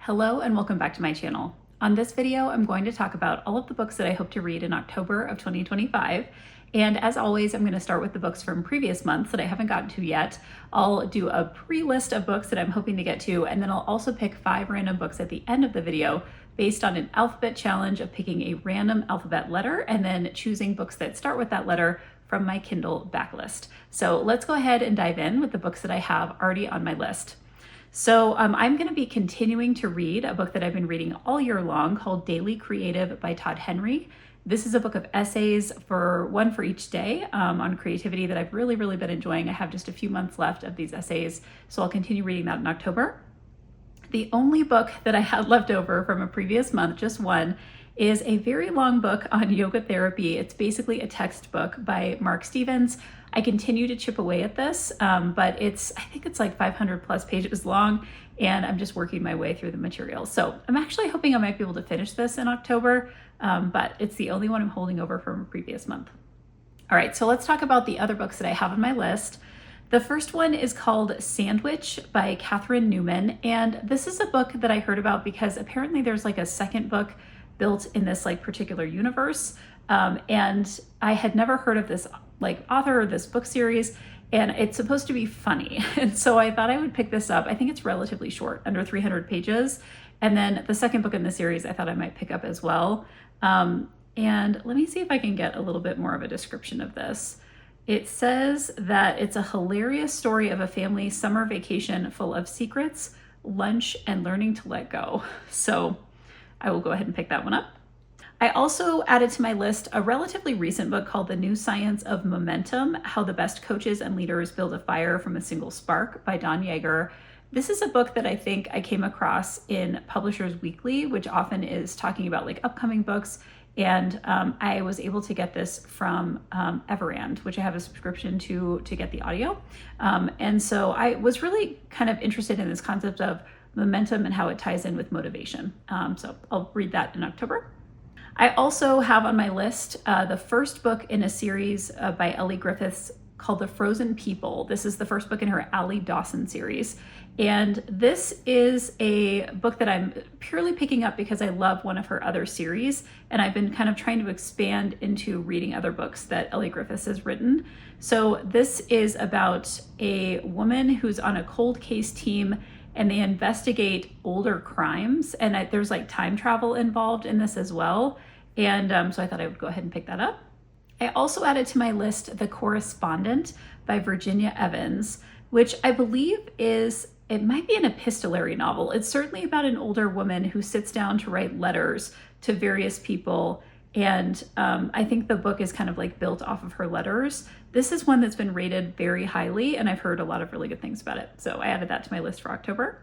Hello and welcome back to my channel. On this video, I'm going to talk about all of the books that I hope to read in October of 2025. And as always, I'm going to start with the books from previous months that I haven't gotten to yet. I'll do a pre-list of books that I'm hoping to get to, and then I'll also pick 5 random books at the end of the video based on an alphabet challenge of picking a random alphabet letter and then choosing books that start with that letter from my Kindle backlist. So let's go ahead and dive in with the books that I have already on my list. So I'm going to be continuing to read a book that I've been reading all year long called Daily Creative by Todd Henry. This is a book of essays, one for each day on creativity that I've really been enjoying. I have just a few months left of these essays, so I'll continue reading that in October. The only book that I had left over from a previous month, just one, is a very long book on yoga therapy. It's basically a textbook by Mark Stevens. I continue to chip away at this, but I think it's like 500 plus pages long, and I'm just working my way through the material. So I'm actually hoping I might be able to finish this in October, but it's the only one I'm holding over from a previous month. All right, so let's talk about the other books that I have on my list. The first one is called Sandwich by Catherine Newman, and this is a book that I heard about because apparently there's like a second book built in this like particular universe, and I had never heard of this like author or this book series, and it's supposed to be funny, and so I thought I would pick this up. I think it's relatively short, under 300 pages, and then the second book in the series I thought I might pick up as well. And let me see if I can get a little bit more of a description of this. It says that it's a hilarious story of a family summer vacation full of secrets, lunch, and learning to let go. So I will go ahead and pick that one up. I also added to my list a relatively recent book called The New Science of Momentum: How the Best Coaches and Leaders Build a Fire from a Single Spark by Don Yeager. This is a book that I think I came across in Publishers Weekly, which often is talking about like upcoming books. And I was able to get this from Everand, which I have a subscription to get the audio. And so I was really kind of interested in this concept of momentum and how it ties in with motivation. So I'll read that in October. I also have on my list the first book in a series by Ellie Griffiths called The Frozen People. This is the first book in her Allie Dawson series. And this is a book that I'm purely picking up because I love one of her other series. And I've been kind of trying to expand into reading other books that Ellie Griffiths has written. So this is about a woman who's on a cold case team, and they investigate older crimes. And there's like time travel involved in this as well. And so I thought I would go ahead and pick that up. I also added to my list The Correspondent by Virginia Evans, which I believe it might be an epistolary novel. It's certainly about an older woman who sits down to write letters to various people. And I think the book is kind of like built off of her letters. This is one that's been rated very highly, and I've heard a lot of really good things about it. So I added that to my list for October.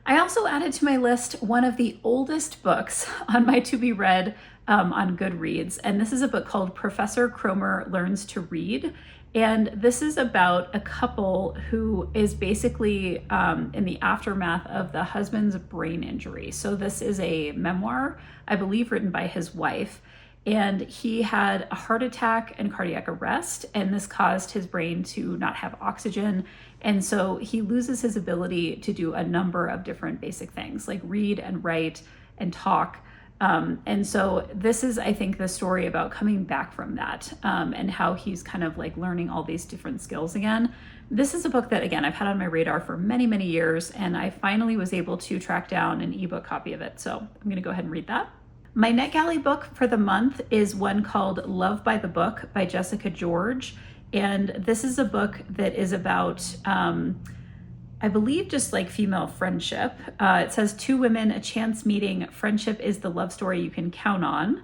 I also added to my list one of the oldest books on my to be read on Goodreads. And this is a book called Professor Cromer Learns to Read. And this is about a couple who is basically in the aftermath of the husband's brain injury. So this is a memoir, I believe, written by his wife. And he had a heart attack and cardiac arrest, and this caused his brain to not have oxygen. And so he loses his ability to do a number of different basic things like read and write and talk. And so this is, I think, the story about coming back from that and how he's kind of like learning all these different skills again. This is a book that, again, I've had on my radar for many years, and I finally was able to track down an ebook copy of it. So I'm going to go ahead and read that. My NetGalley book for the month is one called Love by the Book by Jessica George. And this is a book that is about, I believe, just like female friendship. It says 2 women, a chance meeting, friendship is the love story you can count on.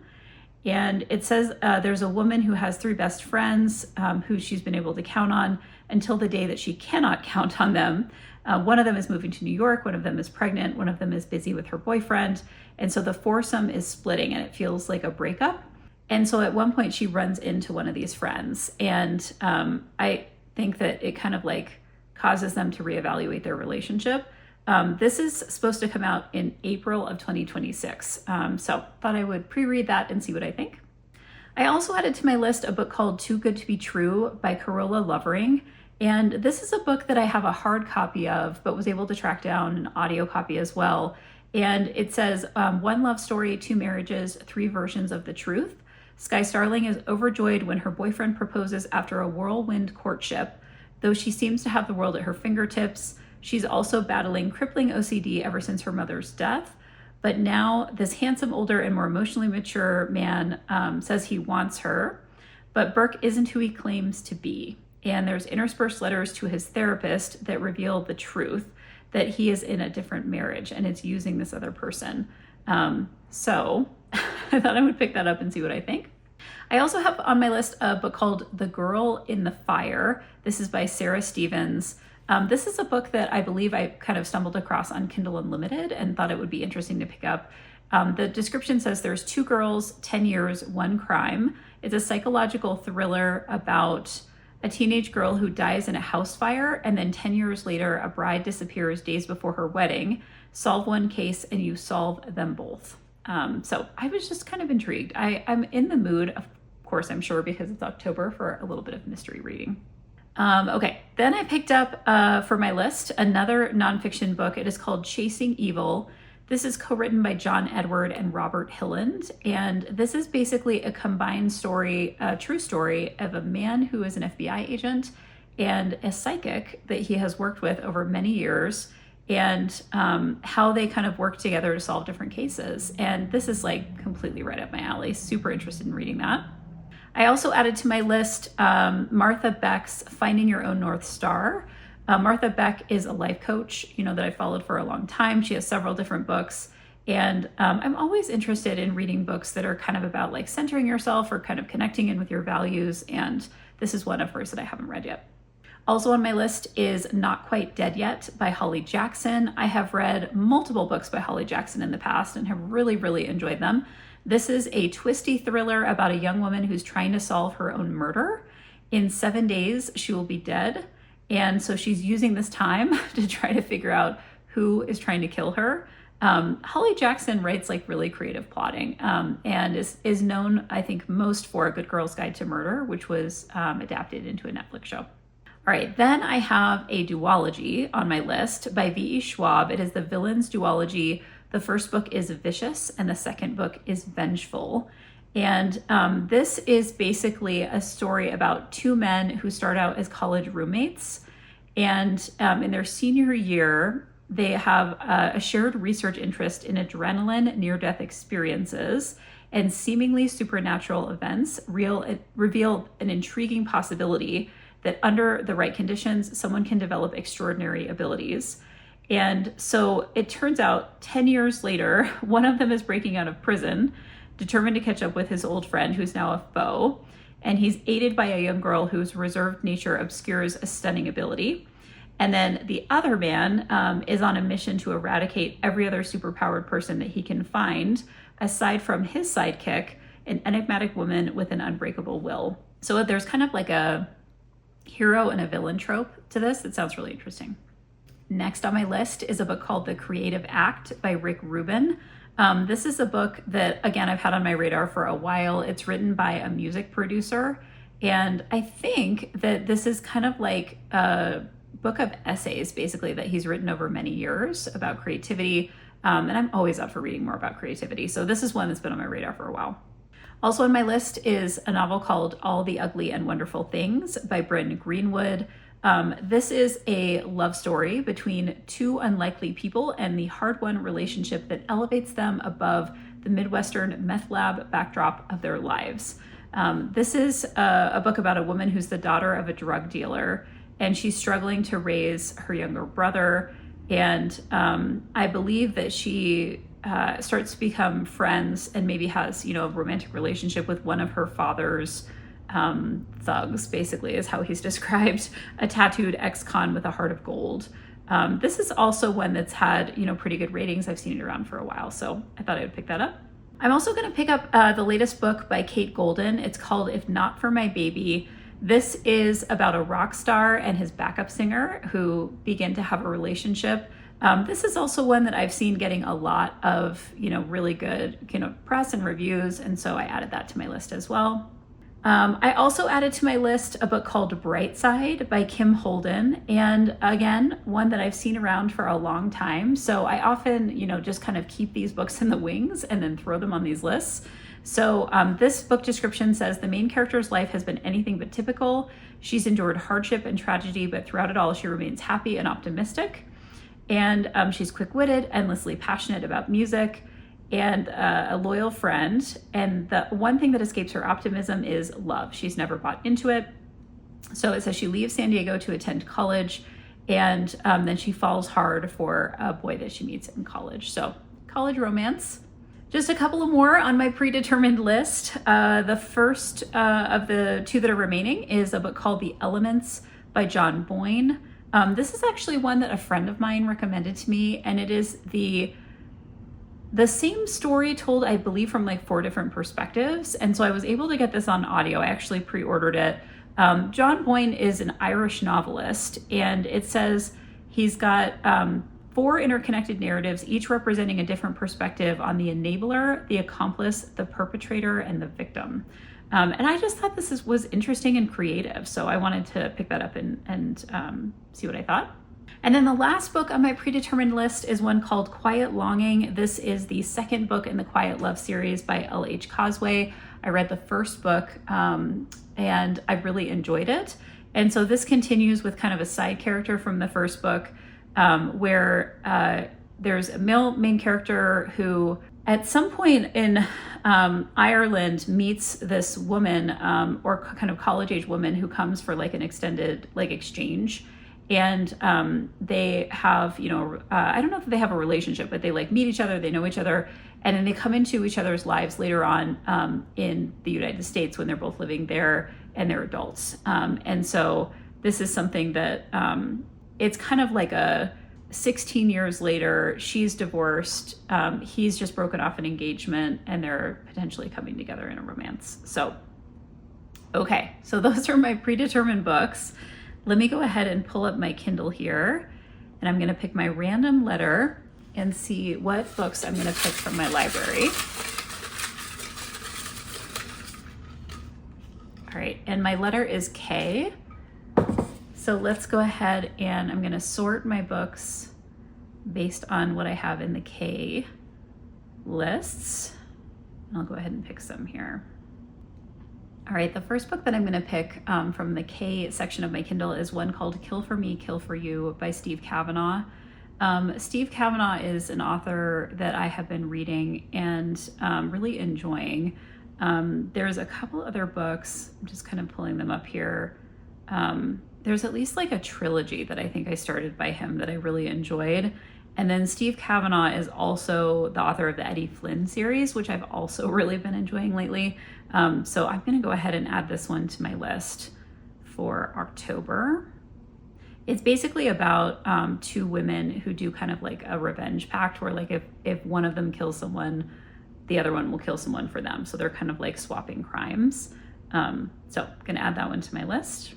And it says there's a woman who has 3 best friends who she's been able to count on until the day that she cannot count on them. One of them is moving to New York, one of them is pregnant, one of them is busy with her boyfriend. And so the foursome is splitting, and it feels like a breakup. And so at one point she runs into one of these friends, and I think that it kind of like causes them to reevaluate their relationship. This is supposed to come out in April of 2026. So thought I would pre-read that and see what I think. I also added to my list a book called Too Good to Be True by Carola Lovering. And this is a book that I have a hard copy of, but was able to track down an audio copy as well. And it says, one love story, two marriages, three versions of the truth. Sky Starling is overjoyed when her boyfriend proposes after a whirlwind courtship. Though she seems to have the world at her fingertips, she's also battling crippling OCD ever since her mother's death. But now this handsome, older, and more emotionally mature man says he wants her, but Burke isn't who he claims to be. And there's interspersed letters to his therapist that reveal the truth, that he is in a different marriage and it's using this other person. So I thought I would pick that up and see what I think. I also have on my list a book called The Girl in the Fire. This is by Sarah Stevens. This is a book that I believe I kind of stumbled across on Kindle Unlimited and thought it would be interesting to pick up. The description says there's 2 girls, 10 years, 1 crime. It's a psychological thriller about a teenage girl who dies in a house fire, and then 10 years later, a bride disappears days before her wedding. Solve one case and you solve them both. So I was just kind of intrigued. I'm in the mood, of course, I'm sure, because it's October, for a little bit of mystery reading. Okay, then I picked up for my list another nonfiction book. It is called Chasing Evil. This is co-written by John Edward and Robert Hilland, and this is basically a combined story, a true story of a man who is an FBI agent and a psychic that he has worked with over many years, and how they kind of work together to solve different cases. And this is like completely right up my alley. Super interested in reading that. I also added to my list Martha Beck's Finding Your Own North Star. Martha Beck is a life coach, that I followed for a long time. She has several different books, and I'm always interested in reading books that are kind of about like centering yourself or kind of connecting in with your values, and this is one of hers that I haven't read yet. Also on my list is Not Quite Dead Yet by Holly Jackson. I have read multiple books by Holly Jackson in the past and have really, really enjoyed them. This is a twisty thriller about a young woman who's trying to solve her own murder. In 7 days, she will be dead. And so she's using this time to try to figure out who is trying to kill her. Holly Jackson writes like really creative plotting and is known, I think, most for A Good Girl's Guide to Murder, which was adapted into a Netflix show. All right, then I have a duology on my list by V.E. Schwab. It is the Villains Duology. The first book is Vicious and the second book is Vengeful. And this is basically a story about 2 men who start out as college roommates. And in their senior year, they have a shared research interest in adrenaline near-death experiences, and seemingly supernatural events reveal an intriguing possibility that under the right conditions, someone can develop extraordinary abilities. And so it turns out 10 years later, one of them is breaking out of prison, determined to catch up with his old friend who's now a foe. And he's aided by a young girl whose reserved nature obscures a stunning ability. And then the other man is on a mission to eradicate every other superpowered person that he can find, aside from his sidekick, an enigmatic woman with an unbreakable will. So there's kind of like a hero and a villain trope to this. It sounds really interesting. Next on my list is a book called The Creative Act by Rick Rubin. This is a book that, again, I've had on my radar for a while. It's written by a music producer, and I think that this is kind of like a book of essays, basically, that he's written over many years about creativity, and I'm always up for reading more about creativity, so this is one that's been on my radar for a while. Also on my list is a novel called All the Ugly and Wonderful Things by Bryn Greenwood. This is a love story between 2 unlikely people and the hard-won relationship that elevates them above the Midwestern meth lab backdrop of their lives. This is a book about a woman who's the daughter of a drug dealer, and she's struggling to raise her younger brother. And I believe that she starts to become friends and maybe has, a romantic relationship with one of her father's thugs, basically, is how he's described, a tattooed ex-con with a heart of gold. This is also one that's had, pretty good ratings. I've seen it around for a while, so I thought I would pick that up. I'm also going to pick up the latest book by Kate Golden. It's called If Not For My Baby. This is about a rock star and his backup singer who begin to have a relationship. This is also one that I've seen getting a lot of, really good, press and reviews, and so I added that to my list as well. I also added to my list a book called Bright Side by Kim Holden. And again, one that I've seen around for a long time. So I often, just kind of keep these books in the wings and then throw them on these lists. So this book description says the main character's life has been anything but typical. She's endured hardship and tragedy, but throughout it all, she remains happy and optimistic. And she's quick-witted, endlessly passionate about music, and a loyal friend. And the one thing that escapes her optimism is love. She's never bought into it. So it says she leaves San Diego to attend college, and then she falls hard for a boy that she meets in college. So college romance. Just a couple of more on my predetermined list. The first of the two that are remaining is a book called The Elements by John Boyne. This is actually one that a friend of mine recommended to me, and it is the same story told, I believe, from like 4 different perspectives. And so I was able to get this on audio. I actually pre-ordered it. John Boyne is an Irish novelist, and it says he's got 4 interconnected narratives, each representing a different perspective on the enabler, the accomplice, the perpetrator, and the victim. And I just thought this was interesting and creative. So I wanted to pick that up and see what I thought. And then the last book on my predetermined list is one called Quiet Longing. This is the second book in the Quiet Love series by L.H. Cosway. I read the first book and I really enjoyed it. And so this continues with kind of a side character from the first book where there's a male main character who at some point in Ireland meets this woman or kind of college age woman who comes for like an extended like exchange. And they have, I don't know if they have a relationship, but they like meet each other, they know each other, and then they come into each other's lives later on in the United States when they're both living there and they're adults. And so this is something that it's kind of like a 16 years later, she's divorced, he's just broken off an engagement, and they're potentially coming together in a romance. So, okay, so those are my predetermined books. Let me go ahead and pull up my Kindle here, and I'm going to pick my random letter and see what books I'm going to pick from my library. All right, and my letter is K. So let's go ahead and I'm going to sort my books based on what I have in the K lists. I'll go ahead and pick some here. All right, the first book that I'm going to pick from the K section of my Kindle is one called Kill for Me, Kill for You by Steve Kavanaugh. Steve Kavanaugh is an author that I have been reading and really enjoying. There's a couple other books, I'm just kind of pulling them up here. There's at least like a trilogy that I think I started by him that I really enjoyed. And then Steve Kavanaugh is also the author of the Eddie Flynn series, which I've also really been enjoying lately. So I'm going to go ahead and add this one to my list for October. It's basically about 2 women who do kind of like a revenge pact where like if one of them kills someone, the other one will kill someone for them. So they're kind of like swapping crimes. So I'm going to add that one to my list.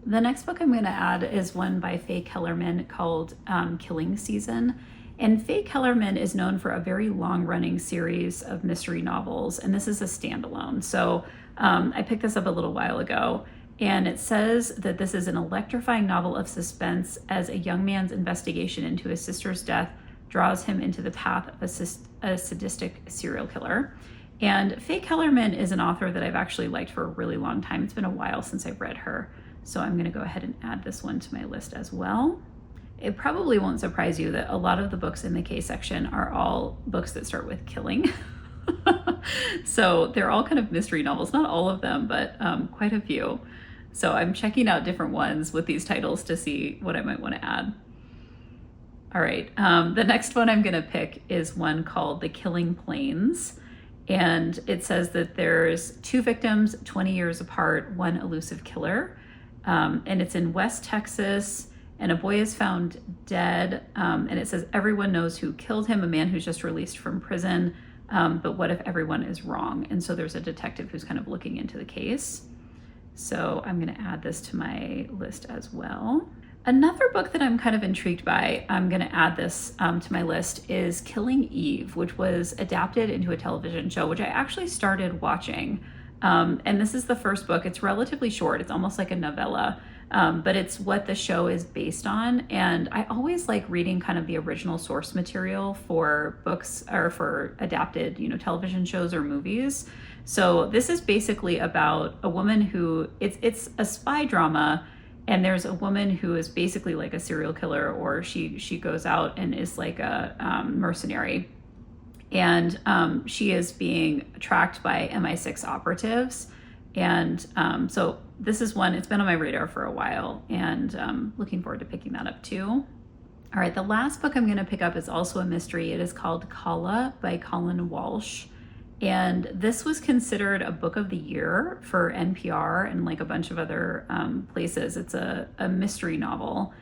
The next book I'm going to add is one by Faye Kellerman called Killing Season. And Faye Kellerman is known for a very long-running series of mystery novels, and this is a standalone. So I picked this up a little while ago, and it says that this is an electrifying novel of suspense as a young man's investigation into his sister's death draws him into the path of a sadistic serial killer. And Faye Kellerman is an author that I've actually liked for a really long time. It's been a while since I've read her. So I'm going to go ahead and add this one to my list as well. It probably won't surprise you that a lot of the books in the K section are all books that start with killing. So they're all kind of mystery novels, not all of them, but quite a few. So I'm checking out different ones with these titles to see what I might want to add. All right, the next one I'm going to pick is one called The Killing Plains. And it says that there's 2 victims, 20 years apart, one elusive killer. And it's in West Texas, and a boy is found dead. And it says everyone knows who killed him, a man who's just released from prison. But what if everyone is wrong? And so there's a detective who's kind of looking into the case. So I'm going to add this to my list as well. Another book that I'm kind of intrigued by, I'm going to add this to my list, is Killing Eve, which was adapted into a television show, which I actually started watching. And this is the first book. It's relatively short. It's almost like a novella, but it's what the show is based on. And I always like reading kind of the original source material for books or for adapted, television shows or movies. So this is basically about a woman who it's a spy drama, and there's a woman who is basically like a serial killer, or she goes out and is like a mercenary, and she is being tracked by MI6 operatives. And so this is one, it's been on my radar for a while, and looking forward to picking that up too. All right, the last book I'm going to pick up is also a mystery. It is called Kala by Colin Walsh. And this was considered a book of the year for NPR and like a bunch of other places. It's a mystery novel.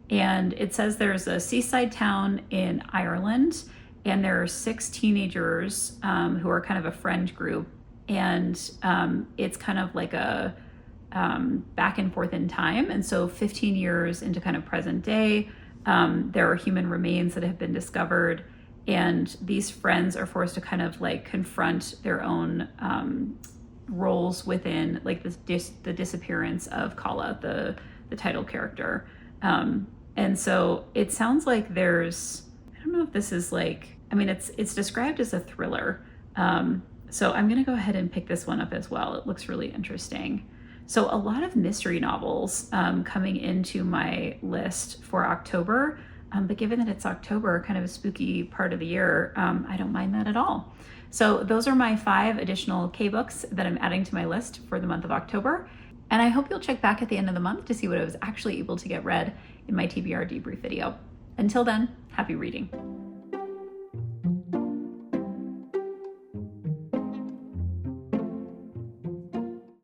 And it says there's a seaside town in Ireland, and there are 6 teenagers who are kind of a friend group. And it's kind of like a back and forth in time. And so 15 years into kind of present day, there are human remains that have been discovered. And these friends are forced to kind of like confront their own roles within like the disappearance of Kala, the title character. And so it sounds like there's, I don't know if this is like, I mean, it's described as a thriller. So I'm going to go ahead and pick this one up as well. It looks really interesting. So a lot of mystery novels coming into my list for October. But given that it's October, kind of a spooky part of the year, I don't mind that at all. So those are my 5 additional K-books that I'm adding to my list for the month of October. And I hope you'll check back at the end of the month to see what I was actually able to get read in my TBR debrief video. Until then, happy reading.